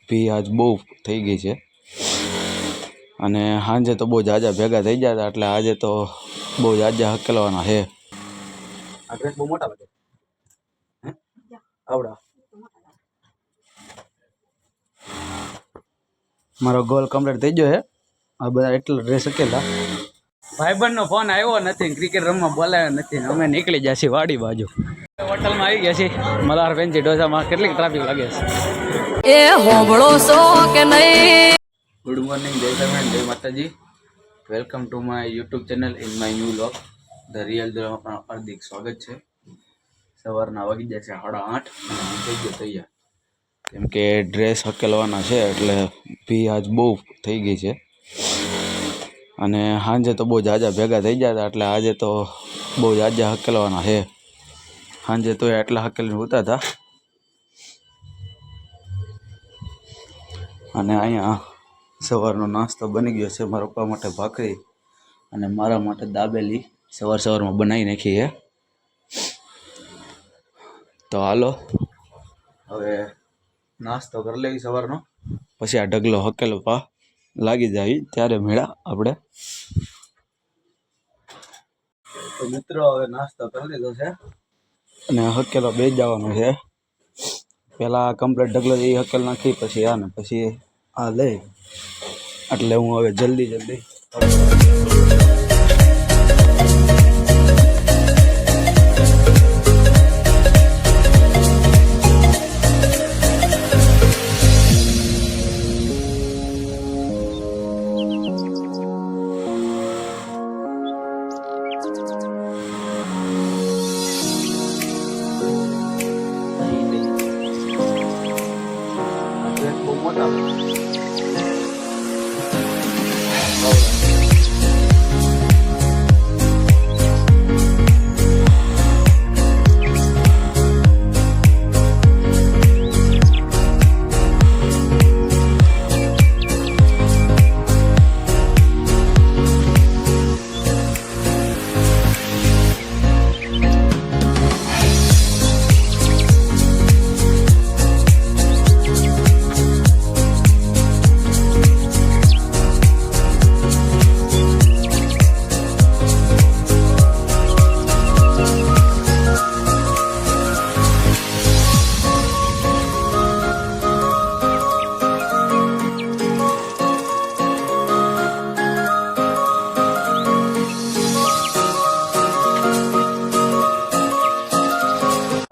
ભી આજ બહુ થઈ ગઈ છે અને સાંજે તો બહુ જાજા ભેગા થઈ ગયા હતા એટલે આજે તો બહુ જાજા હકેલવાના છે. આ ડ્રેસ બહુ મોટા લાગે આવડા મારો ગોલ કમ્પ્લીટ થઈ ગયો છે. આ બધા એટલા ડ્રેસ હકેલા. ભાઈબંધનો ફોન આવ્યો નથી, ક્રિકેટ રમવા બોલાવ્યો નથી, અમે નીકળી ગયા છીએ વાડી બાજુ. હોટલમાં આવી ગયા છીએ મલ્હાર ફેન્સી ઢોસામાં. કેટલી ટ્રાફિક લાગે છે એ હોબળો સો કે નહીં. ગુડ મોર્નિંગ, જય સ્વામિનારાયણ, જય Mataji. Welcome to my YouTube channel in my new vlog the real drama હાર્દિક સ્વાગત છે. સવારના વાગી જાય છે 8:30 અને થઈ ગયો તૈયાર, કેમ કે ડ્રેસ હકેલવાના છે એટલે ભી આજ બહુ થઈ ગઈ છે અને સાંજે તો બહુ જાજા ભેગા થઈ ગયા હતા એટલે આજે તો બહુ જાજા હકેલવાના છે. સાંજે તો એટલા હકેલીને ઉતા હતા અને અહીંયા સવારનો નાસ્તો બની ગયો છે. મારા પપ્પા માટે ભાખરી અને મારા માટે દાબેલી સવારમાં બનાવી નાખી છે. તો હાલો હવે નાસ્તો કરી લેવી સવારનો, પછી આ ઢગલો હકેલવા લાગી જાય ત્યારે મેળા આપણે. તો મિત્રો હવે નાસ્તો કરી લીધો છે અને હકેલો બે જવાનું છે. પહેલાં કમ્પ્લીટ ઢગલો એ હકેલ નાખી, પછી આ ને પછી આ લઈ, એટલે હું હવે જલ્દી બહુ મોટા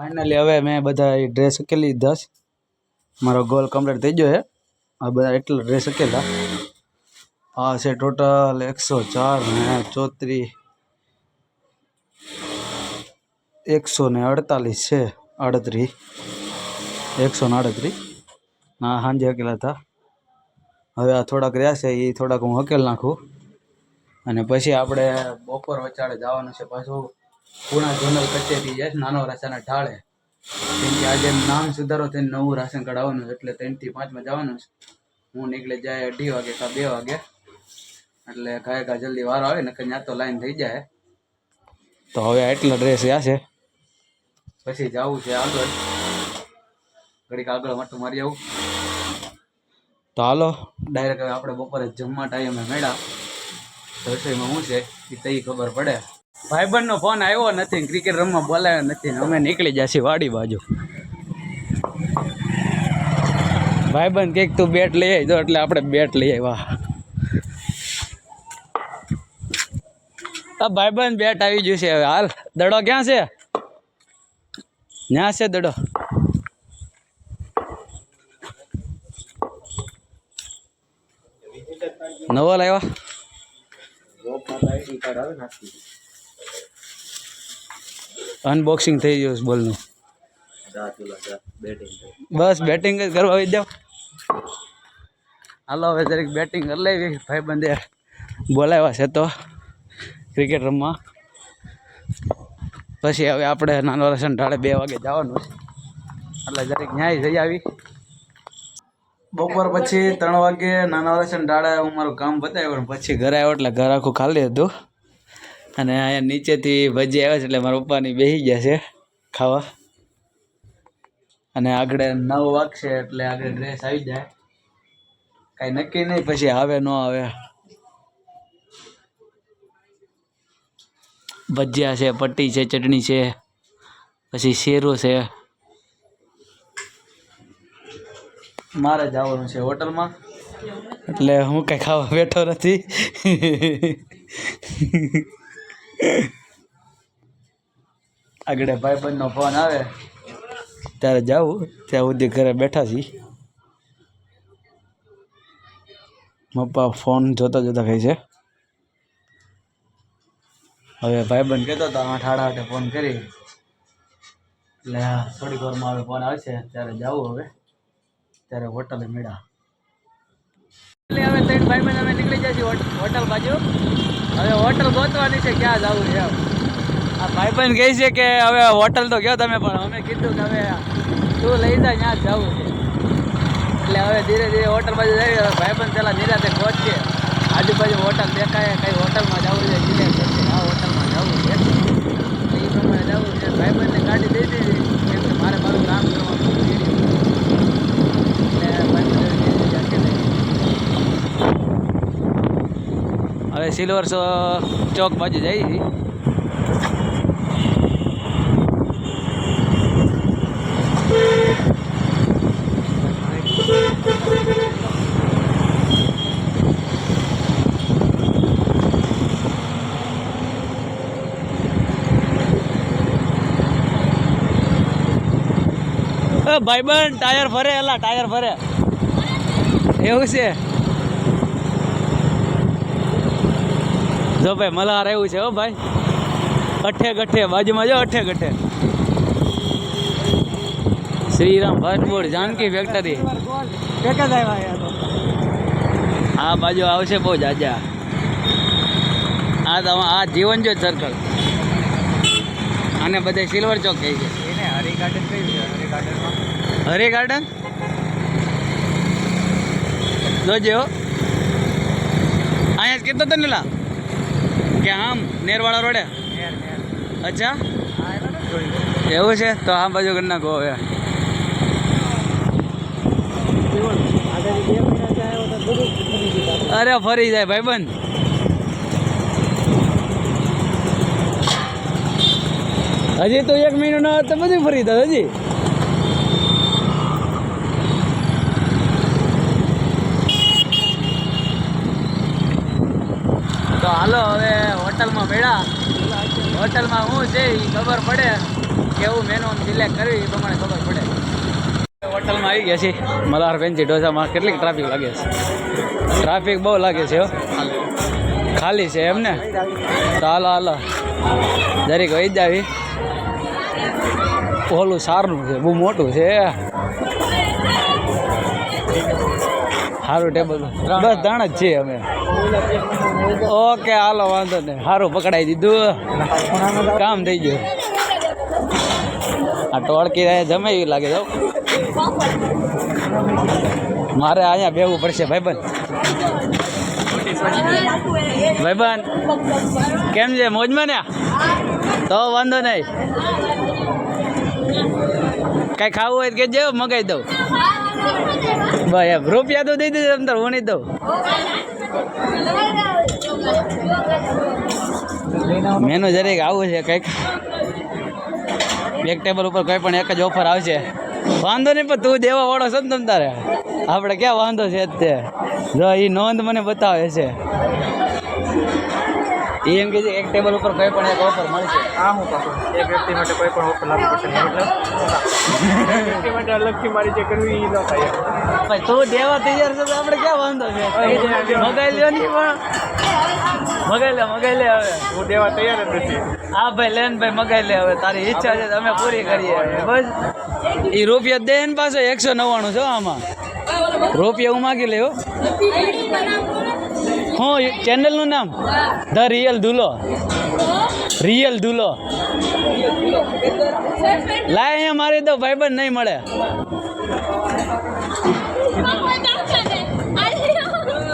ફાઇનલી હવે મેં બધા ડ્રેસ હકેલી લીધા છે. મારો ગોલ કમ્પ્લીટ થઈ ગયો છે. આ બધા એટલા ડ્રેસ હકેલા. આ છે ટોટલ 104 ને 34 148 છે. 138 ના સાંજે હકેલા હતા. હવે આ થોડાક રહ્યા છે, એ થોડાક હું હકેલ નાખું અને પછી આપણે બપોર વચાળે જવાનું છે પાછું પૂણા ઝોનલ કચેરી છે નાનો રાસાના ઢાળે. કેમ કે આજે નામ સુધારો થઈને નવું રાશન કાર્ડ આવવાનું છે એટલે 3 થી 5 જવાનું છે. હું નીકળી જાય 2:30 વાગે કાં 2 વાગે, એટલે કાંઈ જલ્દી વાર આવે ને ત્યાં તો લાઈન થઈ જાય. તો હવે એટલા ડ્રેસ રહ્યા છે, પછી જવું છે આગળ, ઘડીક આગળ માટું મારી આવું. તો હાલો ડાયરેક્ટ હવે આપણે બપોરે જમવા ટાઈમે મેળા. રસોઈમાં શું છે એ તઈ ખબર પડે. ભાઈબંધનો ફોન આવ્યો નથી, ક્રિકેટ રમવા બોલાવ્યો નથી, અમે નીકળી ગયા છીએ વાડી બાજુ. ભાઈબંધ કંઈક તું બેટ લઈ આવી દો એટલે આપણે બેટ લઈ આવ્યા. આ ભાઈબંધ બેટ આવી ગયું છે. હવે હાલ દડો ક્યાં છે? ત્યાં છે દડો. નવો લાવ્યા. અનબોક્સિંગ થઈ ગયું બોલનું. બસ બેટિંગ જ કરવા આવી જાવ. હાલો હવે જરીક બેટિંગ કરી લેવી. ભાઈબંધે બોલાવ્યા છે તો ક્રિકેટ રમવા. પછી હવે આપણે નાનો રાશન ઢાળે 2 વાગે જવાનું છે એટલે જરીક ન્યાય જઈ આવી. બપોર પછી 3 વાગે નાના રાશન ઢાળે હું મારું કામ બતાવ્યું, પછી ઘરે આવ્યો એટલે ઘર આખું ખાલી હતું અને અહીંયા નીચેથી ભજી આવે છે એટલે મારા પપ્પાની બેસી ગયા છે ખાવા. અને આગળ 9 વાગશે એટલે આગળ ડ્રેસ આવી જાય. કઈ નક્કી નહીં પછી આવે ન આવે. ભજીયા છે, પટ્ટી છે, ચટણી છે, પછી શેરો છે. મારે જવાનું છે હોટલમાં એટલે હું કઈ ખાવા બેઠો નથી. આગળ ભાઈબંધનો ફોન આવે ત્યારે જાવું. ત્યાં સુધી ઘરે બેઠા છીએ. પપ્પા ફોન જોતા જોતા કહે છે. હવે ભાઈબંધ કહેતો હતો 8:30 ફોન કરી એટલે થોડીક વારમાં હવે ફોન આવશે ત્યારે જાવું. હવે ત્યારે હોટલે મળ્યા. એટલે હવે 3 ભાઈબંધ અમે નીકળી જાય છીએ હોટલ બાજુ. હવે હોટલ ગોતવાની છે ક્યાં જવું છે. આ ભાઈબંધ કહે છે કે હવે હોટલ તો ગયો તમે, પણ અમે કીધું કે હવે તું લઈ જા ત્યાં જવું છે. એટલે હવે ધીરે ધીરે હોટલ બાજુ જઈએ. હવે ભાઈબંધ પેલા નિરાતે ગોતશે આજુબાજુ હોટલ દેખાય કઈ હોટલમાં જવું છે. ડિસાઈડ કરશે આ હોટલમાં જવું છે એ પ્રમાણે જવું છે. ભાઈબંધને ગાડી દઈ દીધી કેમ કે મારે મારું કામ કરવાનું છે. હવે સિલ્વર ચોક બાજુ જઈએ છીએ. ભાઈબંધ ટાયર ફરે. એલા ટાયર ફરે એવું છે. જો ભાઈ મલ્હાર એવું છે. હો ભાઈ અઠે ગઠે બાજુમાં જો અઠે ગઠે શ્રીરામ ફાસ્ટફૂડ જાનકી ફેક્ટરી. આ બાજુ આવશે બહુ જાજા. આ જીવન જ્યોત સર્કલ આને બધે સિલ્વર ચોક કહે છે. હરી ગાર્ડન કયું છે? હરી ગાર્ડન જોજો અહીંયા જ કીધું તને લા કે આમ નેરવાળા રોડે. અચ્છા એવું છે તો આ બાજુ કરી નાખો. હવે અરે ફરી જાય ભાઈબંધ. હજી તો 1 મહિનો ના તો બધું ફરી થાય. હજી તો હાલો હવે હોટલમાં મળ્યા. હોટલમાં શું છે એ ખબર પડે, કેવું મેનુ સિલેક્ટ કરવી એ પ્રમાણે ખબર પડે. હોટલમાં આવી ગયા છીએ મલ્હાર ફેન્સી ઢોસામાં. કેટલીક ટ્રાફિક લાગે છે? ટ્રાફિક બહુ લાગે છે. ખાલી છે એમને તો હાલો હાલો દરેક વહી જ આવી. ઓલું સારું છે, બહુ મોટું છે, સારું ટેબલ. બસ દાણ જ છીએ અમે. ઓકે હાલો વાંધો નહીં. સારું પકડાઈ દીધું, કામ થઈ ગયું. આ ટોળકી જમે એવી લાગે છે. મારે અહીંયા બેવું પડશે ભાઈબંધ. ભાઈબંધ કેમ છે? મોજમાં ને? તો વાંધો નહીં. કઈ ખાવું હોય કે જે મગાઈ દઉં. ભાઈ રૂપિયા તો દઈ દીધું તમ હું નહીં દઉં. મેનુ જરીક આવું છે કંઈક. એક ટેબલ ઉપર કોઈ પણ એક જ ઓફર આવશે. વાંધો નહીં પણ તું દેવા વાળો છો ને તમ તારે. આપણે ક્યાં વાંધો છે તે જો એ નોંધ મને બતાવે છે. એ એમ કે છે એક ટેબલ ઉપર કોઈ પણ એક ઓફર મળશે. હા હું પાછું એક વ્યક્તિ માટે કોઈ પણ ઓફર લાગુ પડશે. વ્યક્તિ માટે અલગથી મારી જે કરવી એ ન થાય. ભાઈ તું દેવા તૈયાર છે તો આપણે ક્યાં વાંધો છે? મગાઈ લ્યો નહીં પણ મગાઈ લે હવે. હું દેવા તૈયાર જ નથી. હા ભાઈ લેન ભાઈ મગાઈ લે હવે. તારી ઈચ્છા છે અમે પૂરી કરીએ બસ. એ રૂપિયા દે ને પાછો 199 છે આમાં. રૂપિયા હું માગી લેવો. હું ચેનલનું નામ ધ રિયલ ધૂલો. રિયલ ધૂલો લાય અહીંયા મારી દો ભાઈબંધ નહીં મળે.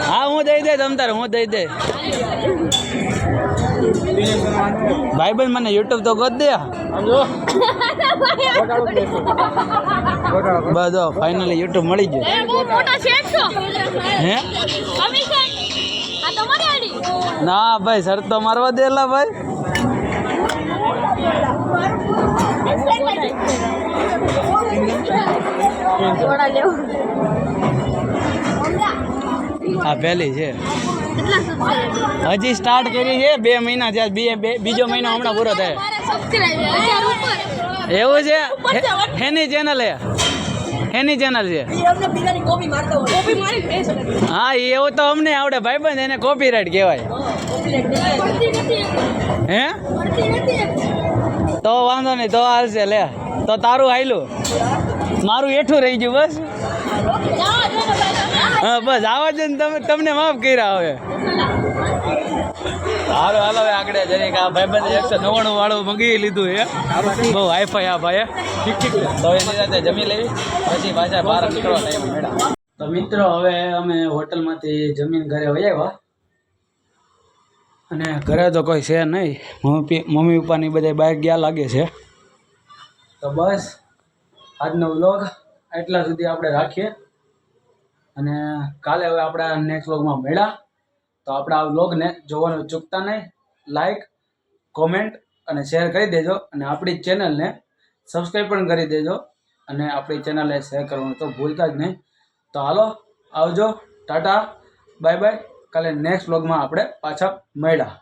હા હું દઈ દે તમ તારે હું દઈ દે. ભાઈબંધ મને યુટ્યુબ તો ગોત દે. બસ જો ફાઇનલી યુટ્યુબ મળી ગયું હે ના ભાઈ સર તો મારવા દેલા ભાઈ આ પહેલી છે હજી સ્ટાર્ટ કરી છે 2 મહિના થયા બીજો મહિનો હમણાં પૂરો થાય એવું છે એની ચેનલ છે હા એવું તો અમને આવડે ભાઈબંધ એને કોપીરાઇટ કહેવાય હે તો વાંધો નહીં તો હાલશે લે તો તારું હાયલું મારું એઠું રહી ગયું બસ હા બસ આવા જ તમને માફ કર્યા હવે હાલો હાલો હવે આગળ જરીક આ ભાઈબંધ 199 વાળું મંગાવી લીધું છે બહુ હાઈફાઈ આ ભાઈ ઠીક તો એની સાથે જમી લેવી પછી પાછા બહાર નીકળવા ટાઈમ મેળા તો મિત્રો હવે અમે હોટલમાંથી જમીન ઘરે વહી આવ્યા અને ઘરે તો કોઈ છે નહીં મમ્મી પપ્પાની બધા બહાર ગયા લાગે છે તો બસ આજનો વ્લોગ એટલા સુધી આપણે રાખીએ અને કાલે હવે આપણે નેક્સ્ટ વ્લોગમાં મળ્યા તો આપણે આ વ્લોગને જોવાનું ચૂકતા નહીં લાઈક કોમેન્ટ અને શેર કરી દેજો અને આપણી ચેનલને સબસ્ક્રાઈબ પણ કરી દેજો અને આપણી ચેનલને શેર કરવાનું તો ભૂલતા જ નહીં તો હાલો આવજો ટાટા બાય બાય કાલે નેક્સ્ટ વ્લોગમાં આપણે પાછા મળ્યા